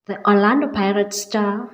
The Orlando Pirates star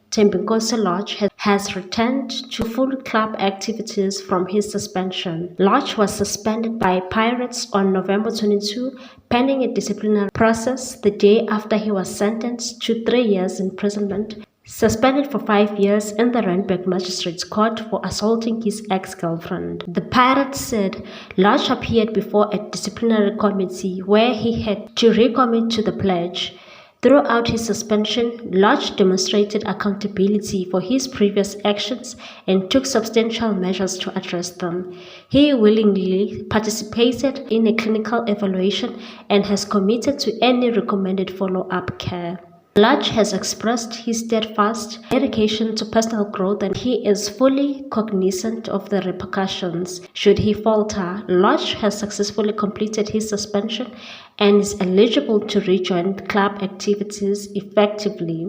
Thembinkosi Lorch has returned to full club activities from his suspension. Lorch was suspended by Pirates on November 22, pending a disciplinary process the day after he was sentenced to 3 years imprisonment, suspended for 5 years in the Randburg Magistrates Court for assaulting his ex-girlfriend. The Pirates said Lorch appeared before a disciplinary committee where he had to recommit to the pledge. Throughout his suspension, Lorch demonstrated accountability for his previous actions and took substantial measures to address them. He willingly participated in a clinical evaluation and has committed to any recommended follow-up care. Lorch has expressed his steadfast dedication to personal growth and he is fully cognizant of the repercussions. Should he falter, Lorch has successfully completed his suspension and is eligible to rejoin club activities effectively.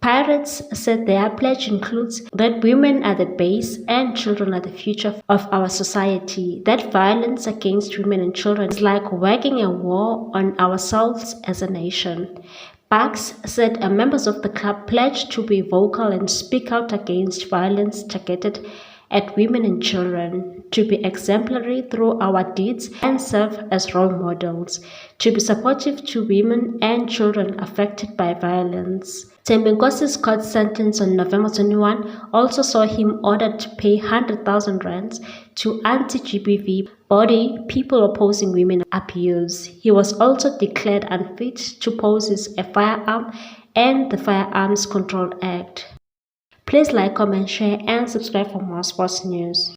Pirates said their pledge includes that women are the base and children are the future of our society, that violence against women and children is like waging a war on ourselves as a nation. Parks said members of the club pledged to be vocal and speak out against violence targeted at women and children, to be exemplary through our deeds and serve as role models, to be supportive to women and children affected by violence. Thembinkosi's court sentence on November 21 also saw him ordered to pay 100,000 rands to anti-GBV body people opposing women abuse. He was also declared unfit to possess a firearm and the Firearms Control Act. Please like, comment, share and subscribe for more sports news.